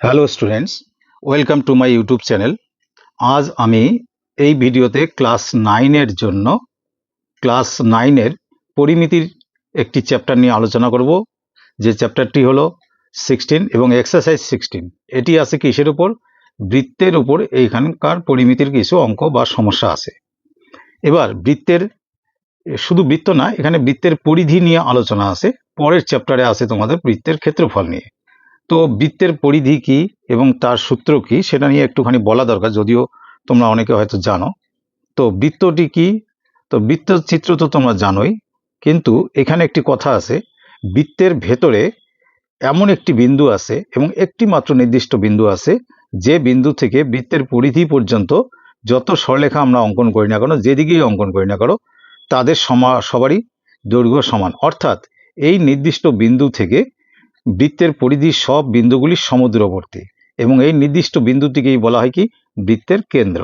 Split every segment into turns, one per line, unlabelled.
Hello students, welcome to my YouTube channel. আজ আমি এই ভিডিওতে ক্লাস 9-এর জন্য ক্লাস 9-এর পরিমিতির একটি চ্যাপ্টার নিয়ে আলোচনা করব, যে চ্যাপ্টারটি হলো 16 এবং এক্সারসাইজ 16। এটি আছে কিসের উপর? বৃত্তের উপর। এইখানকার পরিমিতির কিছু অঙ্ক বা সমস্যা আছে। এবার বৃত্তের, শুধু বৃত্ত না, এখানে বৃত্তের পরিধি নিয়ে আলোচনা আছে। পরের চ্যাপ্টারে আছে তোমাদের বৃত্তের ক্ষেত্রফল নিয়ে। তো বৃত্তের পরিধি কি এবং তার সূত্র কি সেটা নিয়ে একটুখানি বলা দরকার, যদিও তোমরা অনেকে হয়তো জানো। তো বৃত্তটি কি? তো বৃত্ত চিত্র তো তোমরা জানোই, কিন্তু এখানে একটি কথা আছে। বৃত্তের ভেতরে এমন একটি বিন্দু আছে এবং একটি মাত্র নির্দিষ্ট বিন্দু আছে, যে বিন্দু থেকে বৃত্তের পরিধি পর্যন্ত যত সরলরেখা আমরা অঙ্কন করি না কেন, যেদিকেই অঙ্কন করি না কেন, তাদের সবারই দৈর্ঘ্য সমান। অর্থাৎ এই নির্দিষ্ট বিন্দু থেকে বৃত্তের পরিধির সব বিন্দুগুলি সমুদ্রবর্তী, এবং এই নির্দিষ্ট বিন্দুটিকেই বলা হয় কি? বৃত্তের কেন্দ্র।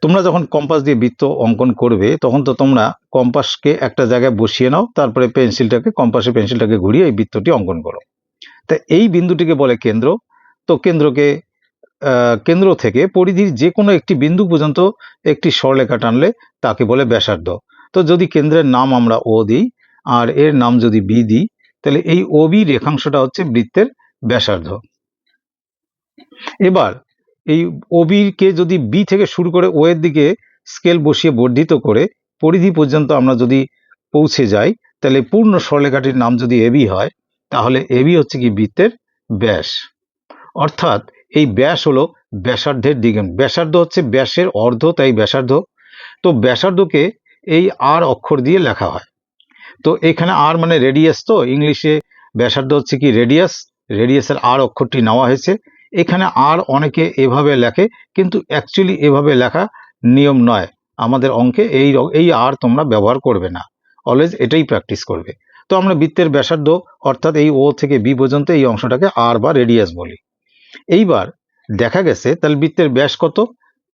তোমরা যখন কম্পাস দিয়ে বৃত্ত অঙ্কন করবে, তখন তো তোমরা কম্পাসকে একটা জায়গায় বসিয়ে নাও, তারপরে পেন্সিলটাকে ঘুরিয়ে এই বৃত্তটি অঙ্কন করো। তা এই বিন্দুটিকে বলে কেন্দ্র। তো কেন্দ্র থেকে পরিধির যে কোনো একটি বিন্দু পর্যন্ত একটি সরলরেখা টানলে তাকে বলে ব্যাসার্ধ। তো যদি কেন্দ্রের নাম আমরা ও দিই আর এর নাম যদি বি দিই, তাহলে এই ওবি রেখাংশটা হচ্ছে বৃত্তের ব্যাসার্ধ। এবার এই ওবিকে যদি বি থেকে শুরু করে ও এর দিকে স্কেল বসিয়ে বর্ধিত করে পরিধি পর্যন্ত আমরা যদি পৌঁছে যাই, তাহলে পূর্ণ সরলরেখাটির নাম যদি এবি হয়, তাহলে এবি হচ্ছে কি? বৃত্তের ব্যাস। অর্থাৎ এই ব্যাস হলো ব্যাসার্ধের দ্বিগুণ। ব্যাসার্ধ হচ্ছে ব্যাসের অর্ধ, তাই ব্যাসার্ধ। তো ব্যাসার্ধকে এই আর অক্ষর দিয়ে লেখা হয়। তো এখানে আর মানে রেডিয়াস, তো ইংলিশে ব্যাসার্ধ হচ্ছে কি? রেডিয়াস। রেডিয়াসের আর অক্ষরটি নেওয়া হয়েছে। এখানে আর অনেকে এভাবে লেখে, কিন্তু অ্যাকচুয়ালি এভাবে লেখা নিয়ম নয়। আমাদের অঙ্কে এই আর তোমরা ব্যবহার করবে না, অলওয়েজ এটাই প্র্যাকটিস করবে। তো আমরা বৃত্তের ব্যাসার্ধ অর্থাৎ এই ও থেকে বি পর্যন্ত এই অংশটাকে আর বা রেডিয়াস বলি। এইবার দেখা গেছে, তাহলে বৃত্তের ব্যাস কত?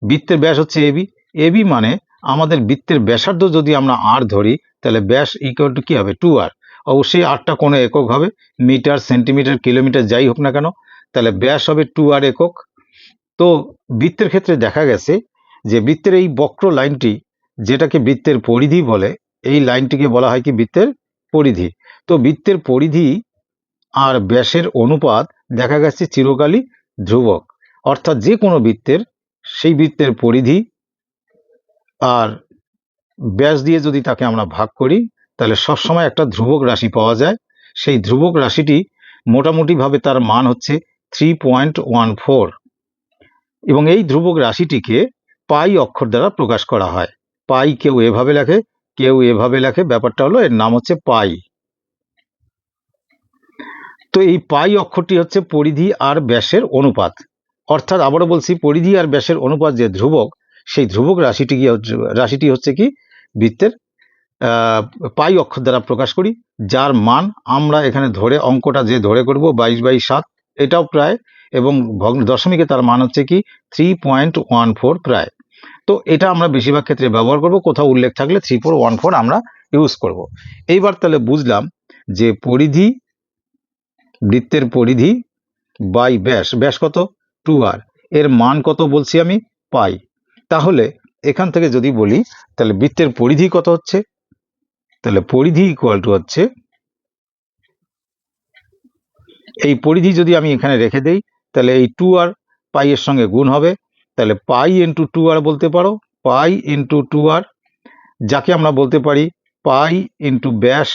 বৃত্তের ব্যাস হচ্ছে এবি। এবি মানে আমাদের বৃত্তের ব্যাসার্ধ যদি আমরা আর ধরি, তাহলে ব্যাস ইকুয়াল টু কি হবে? 2r। অবশ্যই আরটা কোনো একক হবে, মিটার, সেন্টিমিটার, কিলোমিটার যাই হোক না কেন, তাহলে ব্যাস হবে 2r একক। তো বৃত্তের ক্ষেত্রে দেখা গেছে যে বৃত্তের এই বক্র লাইনটি, যেটাকে বৃত্তের পরিধি বলে, এই লাইনটিকে বলা হয় কি? বৃত্তের পরিধি। তো বৃত্তের পরিধি আর ব্যাসের অনুপাত দেখা গেছে চিরকালই ধ্রুবক। অর্থাৎ যে কোনো বৃত্তের, সেই বৃত্তের পরিধি আর ব্যাস দিয়ে যদি তাকে আমরা ভাগ করি, তাহলে সবসময় একটা ধ্রুবক রাশি পাওয়া যায়। সেই ধ্রুবক রাশিটি মোটামুটিভাবে তার মান হচ্ছে 3.14, এবং এই ধ্রুবক রাশিটিকে পাই অক্ষর দ্বারা প্রকাশ করা হয়। পাই কেউ এভাবে লেখে, কেউ এভাবে লেখে। ব্যাপারটা হলো এর নাম হচ্ছে পাই। তো এই পাই অক্ষরটি হচ্ছে পরিধি আর ব্যাসের অনুপাত। অর্থাৎ আবারও বলছি, পরিধি আর ব্যাসের অনুপাত যে ধ্রুবক, সেই ধ্রুবক রাশিটি হচ্ছে কি? বৃত্তের পাই অক্ষর দ্বারা প্রকাশ করি, যার মান আমরা এখানে ধরে অঙ্কটা যে ধরে করব 22/7, এটাও প্রায়, এবং দশমিকে তার মান হচ্ছে কি? 3.14 প্রায়। তো এটা আমরা বেশিরভাগ ক্ষেত্রে ব্যবহার করব, কোথাও উল্লেখ থাকলে 3414 আমরা ইউজ করব। এইবার তাহলে বুঝলাম যে পরিধি, বৃত্তের পরিধি বাই ব্যাস। ব্যাস কত? 2r। এর মান কত বলছি আমি? পাই। তাহলে এখান থেকে যদি বলি, তাহলে বৃত্তের পরিধি কত হচ্ছে? তাহলে পরিধি ইকুয়াল টু হচ্ছে, এই পরিধি যদি আমি এখানে রেখে দেই, তাহলে এই 2r পাই এর সঙ্গে গুণ হবে। তাহলে পাই ইন্টু 2r বলতে পারো, পাই ইন্টু 2r, যাকে আমরা বলতে পারি পাই ইন্টু ব্যাস।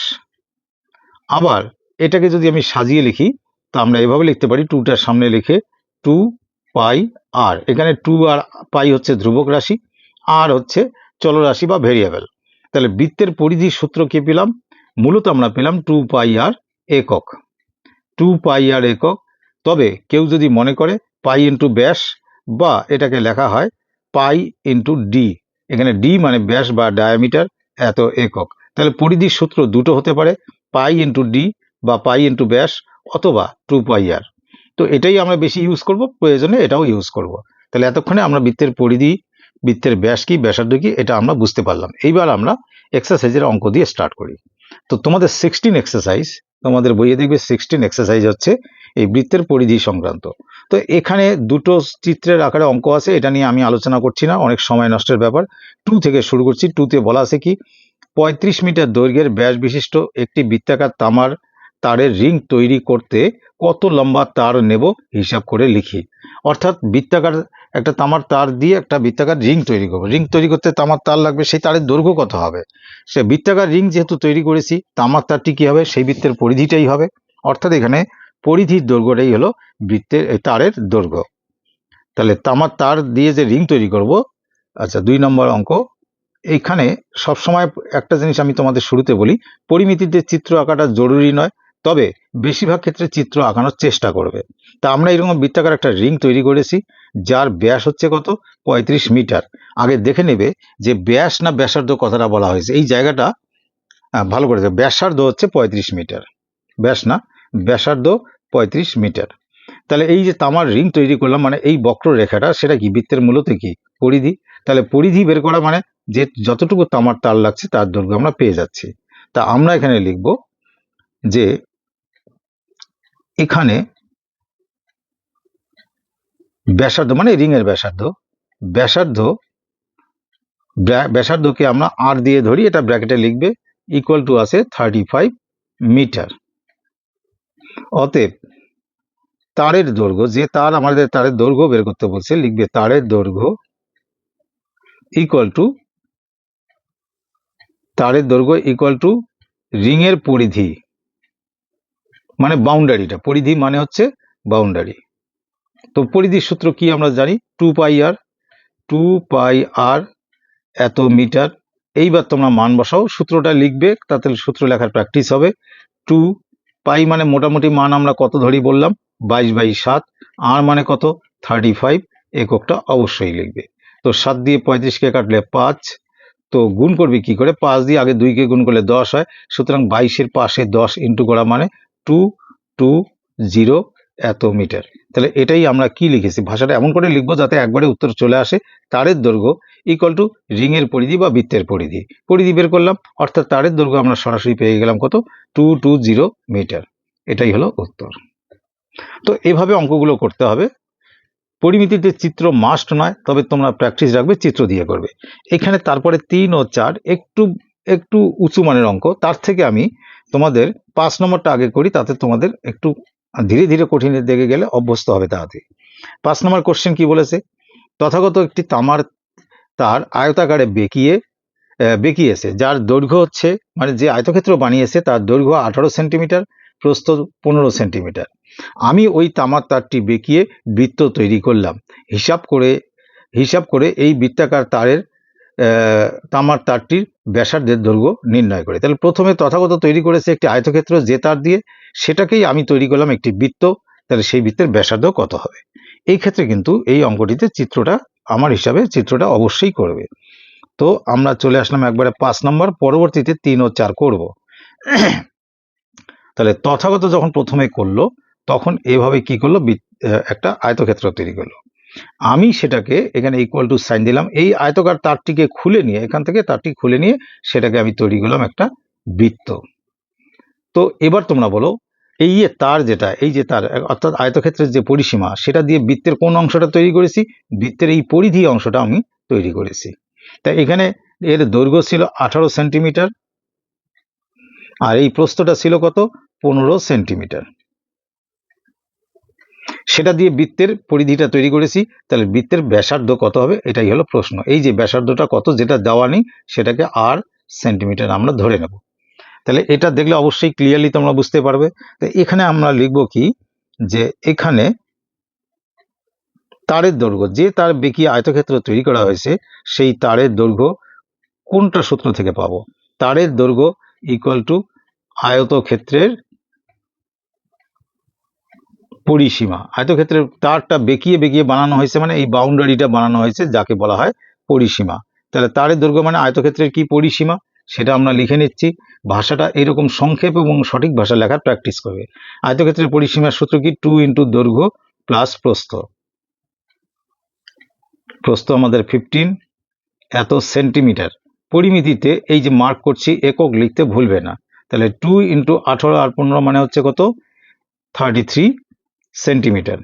আবার এটাকে যদি আমি সাজিয়ে লিখি, তা আমরা এভাবে লিখতে পারি, 2টার সামনে লিখে 2 পাই আর। এখানে 2 আর পাই হচ্ছে ধ্রুবক রাশি, আর হচ্ছে চলরাশি বা ভেরিয়েবল। তাহলে বৃত্তের পরিধির সূত্র কি পেলাম? মূলত আমরা পেলাম 2 পাই আর একক। 2 পাই আর একক। তবে কেউ যদি মনে করে পাই ইন্টু ব্যাস, বা এটাকে লেখা হয় পাই ইন্টু ডি, এখানে ডি মানে ব্যাস বা ডায়ামিটার, এত একক। তাহলে পরিধির সূত্র দুটো হতে পারে, পাই ইন্টু ডি বা পাই ইন্টু ব্যাস, অথবা 2 পাই আর। তো এটাই আমরা বেশি ইউজ করব, প্রয়োজনে এটাও ইউজ করব। তাহলে এতক্ষণে আমরা বৃত্তের পরিধি, বৃত্তের ব্যাস কি, ব্যাসার্ধ কি, এটা আমরা বুঝতে পারলাম। এইবার আমরা এক্সারসাইজের অঙ্ক দিয়ে স্টার্ট করি। তো তোমাদের 16 এক্সারসাইজ, তোমাদের বইয়ে দেখবে 16 এক্সারসাইজ হচ্ছে এই বৃত্তের পরিধি সংক্রান্ত। তো এখানে দুটো চিত্রের আকারে অঙ্ক আছে, এটা নিয়ে আমি আলোচনা করছি না, অনেক সময় নষ্টের ব্যাপার। 2 থেকে শুরু করছি। 2তে বলা আছে কি, 35 মিটার দৈর্ঘ্যের ব্যাস বিশিষ্ট একটি বৃত্তাকার তামার তারের রিং তৈরি করতে কত লম্বা তার নেব হিসাব করে লিখি। অর্থাৎ বৃত্তাকার একটা তামার তার দিয়ে একটা বৃত্তাকার রিং তৈরি করবো, রিং তৈরি করতে তামার তার লাগবে, সেই তারের দৈর্ঘ্য কত হবে। সে বৃত্তাকার রিং যেহেতু তৈরি করেছি, তামার তারটি কি হবে, সেই বৃত্তের পরিধিটাই হবে। অর্থাৎ এখানে পরিধির দৈর্ঘ্যটাই হলো বৃত্তের তারের দৈর্ঘ্য। তাহলে তামার তার দিয়ে যে রিং তৈরি করব। আচ্ছা, 2 নম্বর অঙ্ক। এইখানে সবসময় একটা জিনিস আমি তোমাদের শুরুতে বলি, পরিমিতিতে চিত্র আঁকাটা জরুরি নয়, তবে বেশিরভাগ ক্ষেত্রে চিত্র আঁকানোর চেষ্টা করবে। তা আমরা এরকম বৃত্তাকার একটা রিং তৈরি করেছি, যার ব্যাস হচ্ছে কত, 35 মিটার। আগে দেখে নেবে যে ব্যাস না ব্যাসার্ধ কথাটা বলা হয়েছে, এই জায়গাটা ভালো করে দেখো। ব্যাসার্ধ হচ্ছে 35 মিটার, ব্যাস না, ব্যাসার্ধ 35 মিটার। তাহলে এই যে তামার রিং তৈরি করলাম, মানে এই বক্ররেখাটা সেটা কি, বৃত্তের মূলত কি, পরিধি। তাহলে পরিধি বের করা মানে যে যতটুকু তামার তার লাগছে তার দৈর্ঘ্য আমরা পেয়ে যাচ্ছি। তা আমরা এখানে লিখব যে এখানে ব্যাসার্ধ মানে রিং এর ব্যাসার্ধ, ব্যাসার্ধ ব্যাসার্ধকে আমরা আর দিয়ে ধরি, এটা ব্র্যাকেটে লিখবে, ইকুয়াল টু আছে 35 মিটার। অতএব তারের দৈর্ঘ্য, যে তার আমাদের তারের দৈর্ঘ্য বের করতে বলছে, লিখবে তারের দৈর্ঘ্য ইকুয়াল টু, তারের দৈর্ঘ্য ইকুয়াল টু রিং এর পরিধি, মানে বাউন্ডারিটা, পরিধি মানে হচ্ছে বাউন্ডারি। তো পরিধির সূত্র কি আমরা জানি, 2 পাই আর, 2 পাই আর এত মিটার। এইবার তোমরা মান বসাও, সূত্রটা লিখবে, তাতে সূত্র লেখার প্র্যাকটিস হবে। 2 পাই মানে মোটামুটি মান আমরা কত ধরি বললাম, 22/7। আর মানে কত, 35, এককটা অবশ্যই লিখবে। তো 7 দিয়ে 35কে কাটলে 5, তো গুণ করবি কি করে, 5 দিয়ে আগে 2কে গুণ করলে 10 হয়, সুতরাং 22-এর পাশে 10 ইন্টু করা মানে 220 এত মিটার। তাহলে এটাই আমরা কি লিখেছি, ভাষাটা এমন করে লিখবো যাতে একবারে উত্তর চলে আসে। তারের দৈর্ঘ্য ইকুয়াল টু রিং এর পরিধি বা বৃত্তের পরিধি, পরিধি বের করলাম, অর্থাৎ তারের দৈর্ঘ্য আমরা সরাসরি পেয়ে গেলাম কত, 220 মিটার। এটাই হলো উত্তর। তো এভাবে অঙ্কগুলো করতে হবে। পরিমিতিতে চিত্র মাস্ট নয়, তবে তোমরা প্র্যাকটিস রাখবে, চিত্র দিয়ে করবে। এখানে তারপরে 3 ও 4 একটু একটু উঁচু মানের অঙ্ক, তার থেকে আমি তোমাদের 5 নম্বরটা আগে করি, তাতে তোমাদের একটু ধীরে ধীরে কঠিনের দিকে গেলে অভ্যস্ত হবে তাড়াতাড়ি। 5 নম্বর কোশ্চেন কি বলেছে, তথাগত একটি তামার তার আয়তাকারে বেঁকিয়েছে, যার দৈর্ঘ্য হচ্ছে, মানে যে আয়তক্ষেত্র বানিয়েছে তার দৈর্ঘ্য 18 সেন্টিমিটার, প্রস্থ 15 সেন্টিমিটার। আমি ওই তামার তারটি বেঁকিয়ে বৃত্ত তৈরি করলাম, হিসাব করে এই বৃত্তাকার তারের তামার তারটির ব্যাসার্ধের দৈর্ঘ্য নির্ণয় করে। তাহলে প্রথমে তথাগত তৈরি করেছে একটি আয়তক্ষেত্র যে তার দিয়ে, সেটাকেই আমি তৈরি করলাম একটি বৃত্ত, তাহলে সেই বৃত্তের ব্যাসার্ধ কত হবে। এই ক্ষেত্রে কিন্তু এই অঙ্কটিতে চিত্রটা, আমার হিসাবে চিত্রটা অবশ্যই করবে। তো আমরা চলে আসলাম একবারে 5 নম্বর, পরবর্তীতে 3 ও 4 করব। তাহলে তথাগত যখন প্রথমে করলো, তখন এভাবে কি করলো, একটা আয়তক্ষেত্র তৈরি করলো। আমি সেটাকে এখানে ইকুয়াল টু সাইন দিলাম, এই আয়তকার তারটিকে খুলে নিয়ে, এখান থেকে তারটি খুলে নিয়ে সেটাকে আমি তৈরি করলাম একটা বৃত্ত। তো এবার তোমরা বলো, এই যে তার, যেটা এই যে তার, অর্থাৎ আয়তক্ষেত্রের যে পরিসীমা, সেটা দিয়ে বৃত্তের কোন অংশটা তৈরি করেছি, বৃত্তের এই পরিধি অংশটা আমি তৈরি করেছি। তাই এখানে এর দৈর্ঘ্য ছিল 18 সেন্টিমিটার, আর এই প্রস্থটা ছিল কত, 15 সেন্টিমিটার। সেটা দিয়ে বৃত্তের পরিধিটা তৈরি করেছি, তাহলে বৃত্তের ব্যাসার্ধ কত হবে, এটাই হলো প্রশ্ন। এই যে ব্যাসার্ধটা কত, যেটা দেওয়া নেই, সেটাকে আর সেন্টিমিটার আমরা ধরে নেব। তাহলে এটা দেখলে অবশ্যই ক্লিয়ারলি তোমরা বুঝতে পারবে। তো এখানে আমরা লিখব কি, যে এখানে তারের দৈর্ঘ্য, যে তার বেঁকিয়ে আয়তক্ষেত্র তৈরি করা হয়েছে, সেই তারের দৈর্ঘ্য কোনটা সূত্র থেকে পাবো, তারের দৈর্ঘ্য ইকুয়াল টু আয়তক্ষেত্রের পরিসীমা। আয়তক্ষেত্রের তারটা বেঁকিয়ে বেঁকিয়ে বানানো হয়েছে, মানে এই বাউন্ডারিটা বানানো হয়েছে, যাকে বলা হয় পরিসীমা। তাহলে তারের দৈর্ঘ্য মানে আয়তক্ষেত্রের কি পরিসীমা, সেটা আমরা লিখে নিচ্ছি। ভাষাটা এরকম সংক্ষেপ এবং সঠিক ভাষা লেখার প্র্যাকটিস করবে। আয়তক্ষেত্রের পরিসীমার সূত্র কি, 2 ইন্টু দৈর্ঘ্য প্লাস প্রস্থ। প্রস্থ আমাদের 15 এত সেন্টিমিটার। পরিমিতিতে এই যে মার্ক করছি, একক লিখতে ভুলবে না। তাহলে 2 ইন্টু 18 আর 15 মানে হচ্ছে কত, 33 সেন্টিমিটার,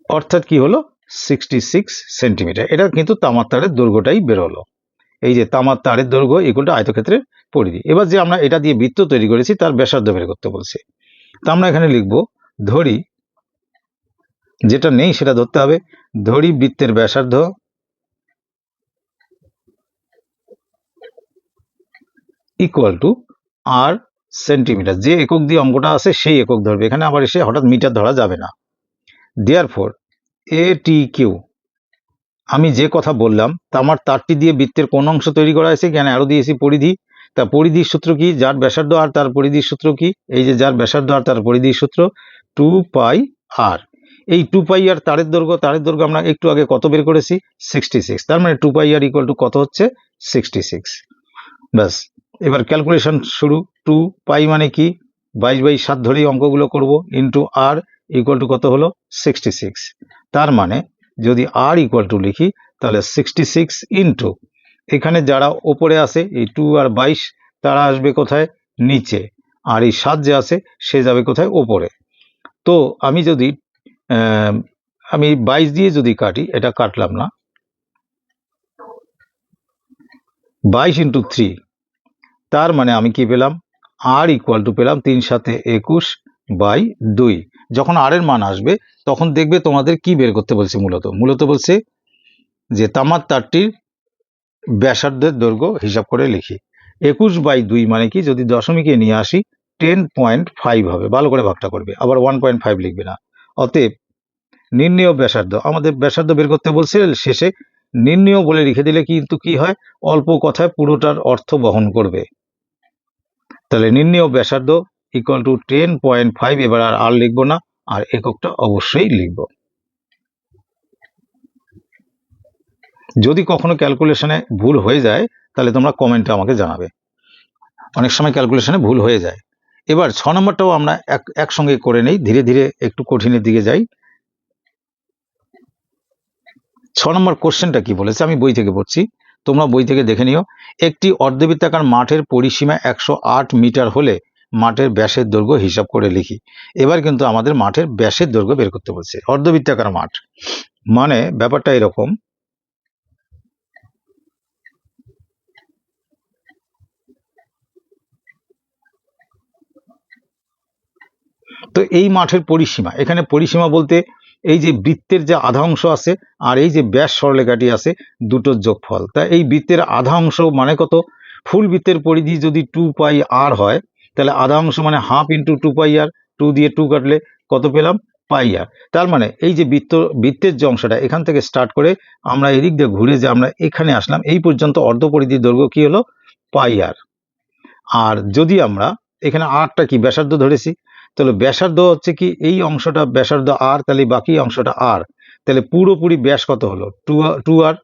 অর্থাৎ কি হলো 66 সেন্টিমিটার। এটা কিন্তু তামার তারের দৈর্ঘ্যটাই বেরোলো। এই যে তামার তারের দৈর্ঘ্য ইকুয়াল আয়তক্ষেত্রের পরিধি। এবার যে আমরা এটা দিয়ে বৃত্ত তৈরি করেছি তার ব্যাসার্ধ বের করতে বলছে, তা আমরা এখানে লিখব ধরি, যেটা নেই সেটা ধরতে হবে, ধরি বৃত্তের ব্যাসার্ধ ইকুয়াল টু আর সেন্টিমিটার। যে একক দিয়ে অঙ্কটা আছে সেই একক ধরবে, এখানে আবার এসে হঠাৎ মিটার ধরা যাবে না। দেয়ারফর এ টি কিউ, আমি যে কথা বললাম তামার তারটি দিয়ে বৃত্তের কোন অংশ তৈরি করা হয়েছে, কেন আরো দিয়েছি পরিধি, তা পরিধির সূত্র কি, যার ব্যাসার্ধ আর তার পরিধির সূত্র কি, এই যে যার ব্যাসার্ধ আর তার পরিধির সূত্র 2 পাই আর। এই 2 পাই আর তারের দৈর্ঘ্য আমরা একটু আগে কত বের করেছি, 66। তার মানে 2 পাই আর ইকুয়াল টু কত হচ্ছে, 66। ব্যাস, এবার ক্যালকুলেশন শুরু। 2 পাই মানে কি, 22/7 ধরেই অঙ্কগুলো করব, ইন্টু আর ইকুয়াল টু কত হলো, 66। তার মানে যদি আর ইকুয়াল টু লিখি তাহলে 66 ইন্টু, এখানে যারা ওপরে আছে এই 2 আর 22 তারা আসবে কোথায়, নিচে, আর এই 7 যে আছে সে যাবে কোথায়, ওপরে। তো আমি যদি আমি 22 দিয়ে যদি কাটি, এটা কাটলাম না, 22 ইন্টু 3, তার মানে আমি কি পেলাম, আর ইকুয়াল টু পেলাম 3 সাথে 21/2। যখন আর এর মান আসবে তখন দেখবে তোমাদের কি বের করতে বলছে, মূলত বলছে যে তামার তারটির ব্যাসার্ধের দৈর্ঘ্য হিসাব করে লিখি। 21/2 মানে কি, যদি দশমিকে নিয়ে আসি 10.5 হবে, ভালো করে ভাগটা করবে, আবার 1.5 লিখবে না। অতএব নির্ণেয় ব্যাসার্ধ, আমাদের ব্যাসার্ধ বের করতে বলছে, শেষে নির্ণেয় বলে লিখে দিলে কিন্তু কি হয়, অল্প কথায় পুরোটার অর্থ বহন করবে। তাহলে নির্ণেয় ব্যাসার্ধ ইকুয়াল টু 10.5, এবার আর লিখবো না, আর এককটা অবশ্যই লিখব। যদি কখনো ক্যালকুলেশনে ভুল হয়ে যায় তাহলে তোমরা কমেন্টে আমাকে জানাবে, অনেক সময় ক্যালকুলেশনে ভুল হয়ে যায়। এবার 6 নম্বরটাও আমরা একসঙ্গে করে নেই, ধীরে ধীরে একটু কঠিনের দিকে যাই। 6 নম্বর কোশ্চেনটা কি বলেছে আমি বই থেকে পড়ছি, তোমরা বই থেকে দেখে নিও। একটি অর্ধবৃত্তাকার মাঠের পরিসীমা 108 মিটার হলে মাঠের ব্যাসের দৈর্ঘ্য হিসাব করে লিখি। এবার কিন্তু আমাদের মাঠের ব্যাসের দৈর্ঘ্য বের করতে বলছে। অর্ধবৃত্তাকার মাঠ মানে ব্যাপারটা এরকম, তো এই মাঠের পরিসীমা, এখানে পরিসীমা বলতে এই যে বৃত্তের যে আধা অংশ আছে আর এই যে ব্যাস সরলরেখাটি আছে দুটোর যোগফল। তা এই বৃত্তের আধা অংশ মানে কত, ফুল বৃত্তের পরিধি যদি 2 পাই আর হয়, তাহলে আধা অংশ মানে হাফ ইন্টু 2 পাই আর, 2 দিয়ে 2 কাটলে কত পেলাম, পাই আর। তার মানে এই যে বৃত্তের যে অংশটা এখান থেকে স্টার্ট করে আমরা এদিক দিয়ে ঘুরে যে আমরা এখানে আসলাম, এই পর্যন্ত অর্ধ পরিধির দৈর্ঘ্য কি হলো, পাই আর। আর যদি আমরা এখানে আরটা কি ব্যাসার্ধ ধরেছি, তাহলে ব্যাসার্ধ হচ্ছে কি এই অংশটা ব্যাসার্ধ আর, তাহলে বাকি অংশটা আর, তাহলে পুরোপুরি ব্যাস কত হলো, 2 আর।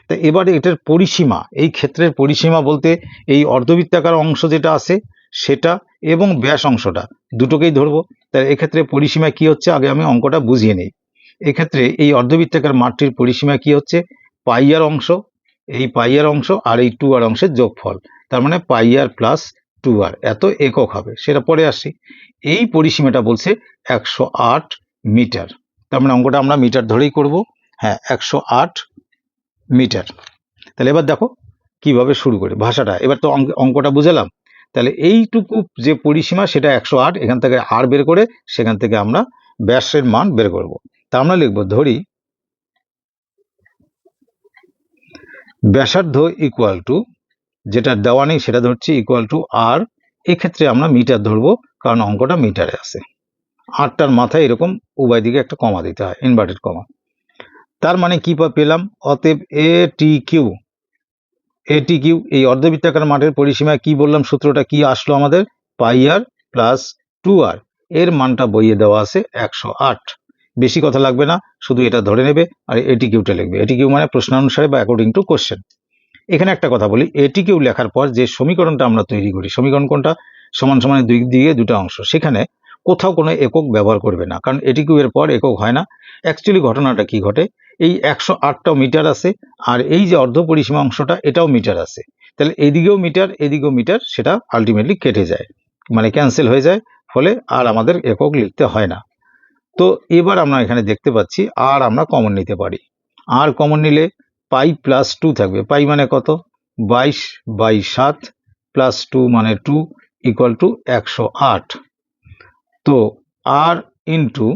তা এবারে এটার পরিসীমা, এই ক্ষেত্রের পরিসীমা বলতে এই অর্ধবৃত্তাকার অংশ যেটা আছে সেটা এবং ব্যাস অংশটা দুটোকেই ধরবো। তাহলে এক্ষেত্রে পরিসীমা কি হচ্ছে, আগে আমি অঙ্কটা বুঝিয়ে নিই। এক্ষেত্রে এই অর্ধবৃত্তাকার মাঠটির পরিসীমা কি হচ্ছে, পাই আর অংশ, এই পাই আর অংশ আর এই 2 আর অংশের যোগফল, তার মানে পাই আর প্লাস 2 আর, এত একক হবে, সেটা পরে আসি। এই পরিসীমাটা বলছে 108 মিটার, তার মানে অঙ্কটা আমরা মিটার ধরেই করব। হ্যাঁ, 108 মিটার। তাহলে এবার দেখো কিভাবে শুরু করে ভাষাটা, এবার তো অঙ্কটা বুঝালাম। তাহলে এইটুকু যে পরিসীমা সেটা 108, এখান থেকে আর বের করে সেখান থেকে আমরা ব্যাসের মান বের করব। তা আমরা লিখব, ধরি ব্যাসার্ধ ইকুয়াল টু, যেটা দেওয়া নেই সেটা ধরছি, ইকুয়াল টু আর, এক্ষেত্রে আমরা মিটার ধরবো কারণ অঙ্কটা মিটারে আছে। আটটার মাথায় এরকম উভয় দিকে একটা কমা দিতে হয়, ইনভার্টেড কমা। তার মানে কি পেলাম, অতএব এ টি কিউ এই অর্ধবৃত্তাকার মাঠের পরিসীমায় কি বললাম, সূত্রটা কি আসলো আমাদের, পাই আর প্লাস 2 আর, এর মানটা বইয়ে দেওয়া আছে 108। বেশি কথা লাগবে না, শুধু এটা ধরে নেবে আর এটি কিউটা লিখবে। এটি কিউ মানে প্রশ্নানুসারে বা অ্যাকর্ডিং টু কোশ্চেন। এখানে একটা কথা বলি, এটি কিউ লেখার পর যে সমীকরণটা আমরা তৈরি করি, সমীকরণ কোনটা, সমান সমান দুই দিকে দুটো অংশ, সেখানে কোথাও কোনো একক ব্যবহার করবে না, কারণ এটি কিউ এর পর একক হয় না। অ্যাকচুয়ালি ঘটনাটা কি ঘটে, এই 108টাও মিটার আছে আর এই যে অর্ধ পরিসীমা অংশটা এটাও মিটার আছে, তাহলে এদিকেও মিটার সেটা আলটিমেটলি কেটে যায়, মানে ক্যান্সেল হয়ে যায়, ফলে আর আমাদের একক লিখতে হয় না। তো এবার আমরা এখানে দেখতে পাচ্ছি আর আমরা কমন নিতে পারি। আর কমন নিলে পাই প্লাস 2 থাকবে। পাই মানে কত? 22/7 প্লাস 2 মানে 2 ইকুয়াল টু 108। তো আর ইন্টু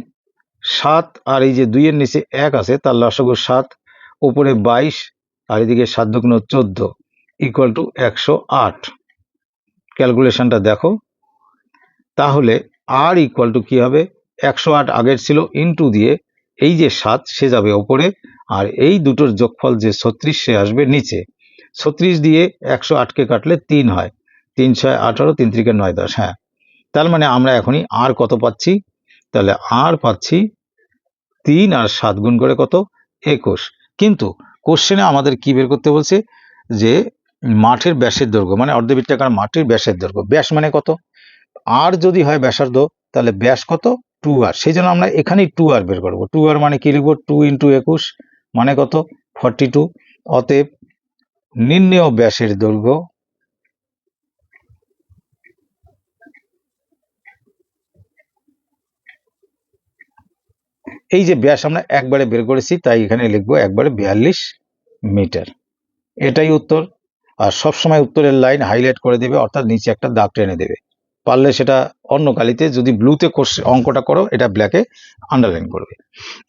7 আর এই যে 2 এর নিচে 1 আছে, তার লসাগু 7, উপরে 22 আর এদিকে 7 দুগুণ 14 ইকুয়াল টু 108। ক্যালকুলেশনটা দেখো, তাহলে আর ইকুয়াল টু কি হবে? 108 আগের ছিল, ইন্টু দিয়ে এই যে 7 সে যাবে ওপরে, আর এই দুটোর যোগফল যে 36 সে আসবে নিচে। 36 দিয়ে 108কে কাটলে 3 হয়, 3 6 18, 3 3 9 10। হ্যাঁ, তার মানে আমরা এখনই আর কত পাচ্ছি? তাহলে আর পাচ্ছি 3 আর 7 গুণ করে কত? 21। কিন্তু কোশ্চেনে আমাদের কি বের করতে বলছে? যে মাঠের ব্যাসের দৈর্ঘ্য, মানে অর্ধবৃত্তাকার মাঠের ব্যাসের দৈর্ঘ্য। ব্যাস মানে কত? আর যদি হয় ব্যাসার্ধ, তাহলে ব্যাস কত? 2r। সেই জন্য আমরা এখানেই 2r বের করবো। 2r মানে কি লিখবো? 2 × 21 মানে কত? 42। অতএব নির্ণেয় ব্যাসের দৈর্ঘ্য এই যে ব্যাস আমরা একবারে বের করেছি, তাই এখানে লিখবো একবারে 42 মিটার। এটাই উত্তর। আর সবসময় উত্তরের লাইন হাইলাইট করে দেবে, অর্থাৎ নিচে একটা দাগ টেনে দেবে। পারলে সেটা অন্য কালিতে, যদি ব্লুতে অঙ্কটা করো এটা ব্ল্যাকে আন্ডারলাইন করবে।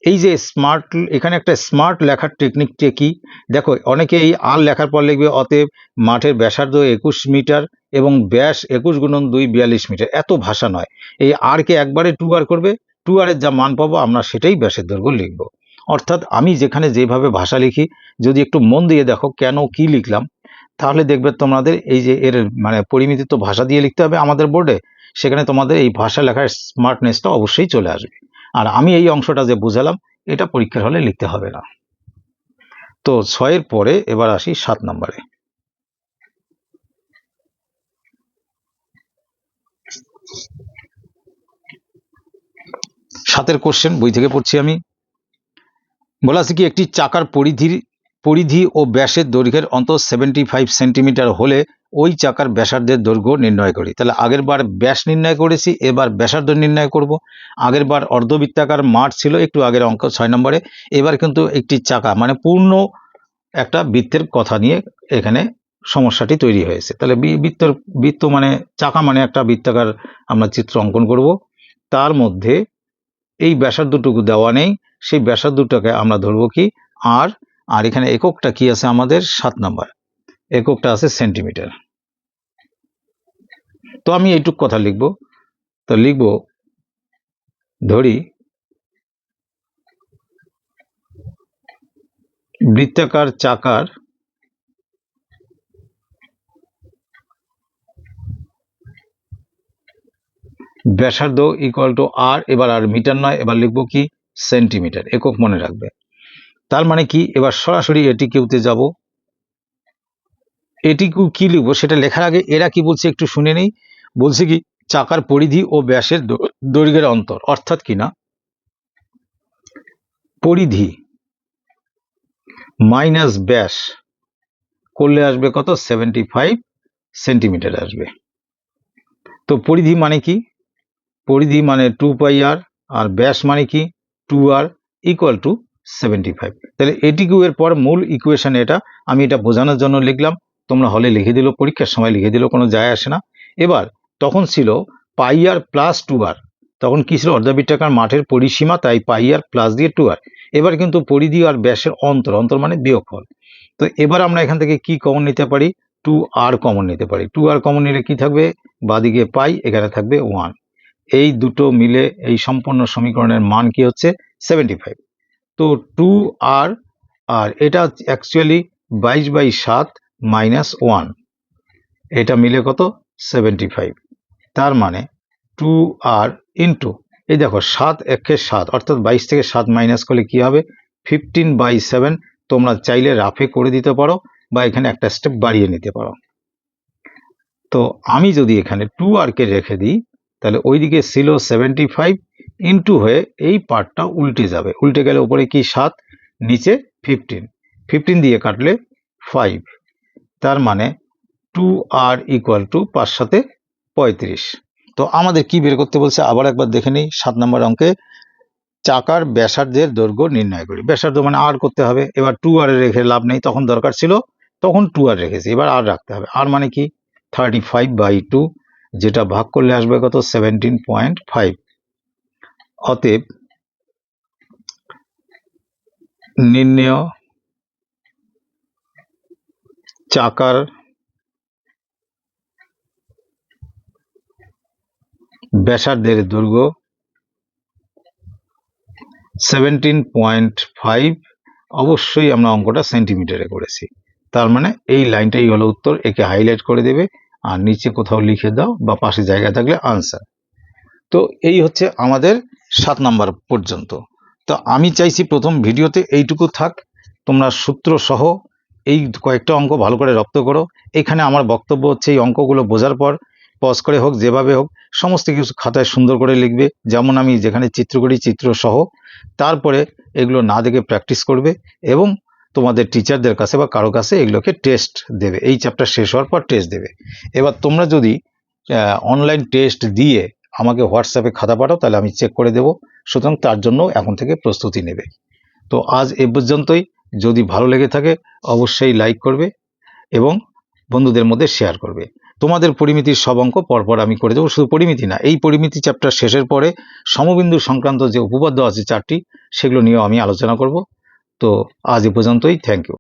এই যে স্মার্ট, এখানে একটা স্মার্ট লেখার টেকনিকটা কি দেখো, অনেকে এই আর লেখার পর লিখবে অতএব মাঠের ব্যাসার্ধ 21 মিটার এবং ব্যাস 21 × 2 42 মিটার। এত ভাষা নয়, এই আর কে একবারে 2r করবে, 2r এর যা মান পাবো আমরা সেটাই ব্যাসের দৈর্ঘ্য লিখবো। অর্থাৎ আমি যেখানে যেভাবে ভাষা লিখি, যদি একটু মন দিয়ে দেখো কেন কি লিখলাম, তাহলে দেখবে তোমাদের এই যে এর মানে পরিমিতি তো ভাষা দিয়ে লিখতে হবে আমাদের বোর্ডে, সেখানে তোমাদের এই ভাষা লেখার স্মার্টনেসটা অবশ্যই চলে আসবে। আর আমি এই অংশটা যে বুঝালাম, এটা পরীক্ষার হলে লিখতে হবে না। তো 6 পরে এবার আসি 7 নম্বরে। সাতের কোশ্চেন, বই থেকে পড়ছি আমি। বলা আছে কি, একটি চাকার পরিধি ও ব্যাসের দৈর্ঘ্যের অন্তর 75 সেন্টিমিটার হলে ওই চাকার ব্যাসার্ধের দৈর্ঘ্য নির্ণয় করি। তাহলে আগের বার ব্যাস নির্ণয় করেছি, এবার ব্যাসার্ধ নির্ণয় করব। আগের বার অর্ধবৃত্তাকার মাঠ ছিল একটু আগের অঙ্ক 6 নম্বরে, এবার কিন্তু একটি চাকা মানে পূর্ণ একটা বৃত্তের কথা নিয়ে এখানে সমস্যাটি তৈরি হয়েছে। তাহলে বৃত্ত মানে চাকা মানে একটা বৃত্তাকার আমরা চিত্র অঙ্কন করব, তার মধ্যে এই ব্যাসার্ধটুকু দেওয়া নেই, সেই ব্যাসার্ধটাকে আমরা ধরবো কি আর, আর এখানে এককটা কি আছে আমাদের? 7 নম্বর এককটা আছে সেন্টিমিটার। তো আমি এইটুক কথা লিখব। তো লিখব, ধরি বৃত্তাকার চাকার ব্যাসার্ধ ইকুয়াল টু আর, এবার আর মিটার নয়, এবার লিখবো কি? সেন্টিমিটার। একক মনে রাখবে। তার মানে কি, এবার সরাসরি এটি কিউতে যাব। এটি কি লিখবো সেটা লেখার আগে এরা কি বলছে একটু শুনে নেই। বলছে কি, চাকার পরিধি ও ব্যাসের দৈর্ঘ্যের অন্তর, অর্থাৎ কি না, পরিধি মাইনাস ব্যাস করলে আসবে কত? 75 সেন্টিমিটার আসবে। তো পরিধি মানে কি? পরিধি মানে 2πr, আর ব্যাস মানে কি? 2r equal to 75। তাহলে এটিকে এর পর মূল ইকুয়েশন, এটা আমি এটা বোঝানোর জন্য লিখলাম, তোমরা হলে লিখে দিল, পরীক্ষার সময় লিখে দিল, কোনো যায় আসে না। এবার তখন ছিল πr প্লাস 2r, তখন কি ছিল? অর্ধবৃত্তাকার মাঠের পরিসীমা, তাই πr প্লাস দিয়ে 2r। এবার কিন্তু পরিধি আর ব্যাসের অন্তর মানে বিয়োগফল। তো এবার আমরা এখান থেকে কি কমন নিতে পারি? 2r কমন নিতে পারি। 2r কমন নিলে কি থাকবে? বাদিকে পাই, এখানে থাকবে 1। এই দুটো মিলে এই সম্পূর্ণ সমীকরণের মান কি হচ্ছে? 75। তো 2r, আর এটা অ্যাকচুয়ালি 22/7 মাইনাস 1, এটা মিলে কত? 75। তার মানে 2r ইন্টু, এই দেখো 7 একে 7, অর্থাৎ 22 থেকে 7 মাইনাস করলে কি হবে? 15/7। তোমরা চাইলে রাফে করে দিতে পারো বা এখানে একটা স্টেপ বাড়িয়ে নিতে পারো। তো আমি যদি এখানে 2r কে রেখে দিই, তাহলে ওইদিকে ছিল 75 ইন্টু হয়ে এই পার্টটা উল্টে যাবে, উল্টে গেলে উপরে কি 7, নিচে 15, 15 দিয়ে কাটলে 5। তার মানে 2r ইকুয়াল টু 5 সাথে 35। তো আমাদের কি বের করতে বলছে আবার একবার দেখে নিই। 7 নম্বর অঙ্কে চাকার ব্যাসার্ধের দৈর্ঘ্য নির্ণয় করি। ব্যাসার্ধ মানে আর করতে হবে। এবার 2r রেখে লাভ নেই, তখন দরকার ছিল তখন 2r রেখেছি, এবার আর রাখতে হবে। আর মানে কি 35/2, যেটা ভাগ করলে আসবে কত 17.5। অতএব নির্ণেয় চাকার ব্যাসার্ধের দৈর্ঘ্য 17.5। অবশ্যই আমরা অঙ্কটা সেন্টিমিটারে করেছি, তার মানে এই লাইনটাই হলো উত্তর। একে হাইলাইট করে দেবে আর নিচে কোথাও লিখে দাও বা পাশে জায়গা থাকলে আনসার। তো এই হচ্ছে আমাদের 7 নাম্বার পর্যন্ত। তো আমি চাইছি প্রথম ভিডিওতে এইটুকু থাক, তোমরা সূত্র সহ এই কয়েকটা অঙ্ক ভালো করে রপ্ত করো। এখানে আমার বক্তব্য হচ্ছে এই অঙ্কগুলো বোঝার পর পজ করে হোক, যেভাবে হোক, সমস্ত কিছু খাতায় সুন্দর করে লিখবে, যেমন আমি যেখানে চিত্র করি চিত্র সহ। তারপরে এগুলো না দেখে প্র্যাকটিস করবে এবং তোমাদের টিচারদের কাছে বা কারো কাছে এগুলোকে টেস্ট দেবে। এই চ্যাপ্টার শেষ হওয়ার পর টেস্ট দেবে। এবার তোমরা যদি অনলাইন টেস্ট দিয়ে আমাকে হোয়াটসঅ্যাপে খাতা পাঠাও, তাহলে আমি চেক করে দেব। সুতরাং তার জন্য এখন থেকে প্রস্তুতি নেবে। তো আজ এ পর্যন্তই। যদি ভালো লেগে থাকে অবশ্যই লাইক করবে এবং বন্ধুদের মধ্যে শেয়ার করবে। তোমাদের পরিমিতির সব অঙ্ক পরপর আমি করে দেবো। শুধু পরিমিতি না, এই পরিমিতি চ্যাপ্টার শেষের পরে সমবিন্দু সংক্রান্ত যে উপপাদ্য আছে 4টি, সেগুলো নিয়েও আমি আলোচনা করব। তো আজ এ পর্যন্তই। Thank you.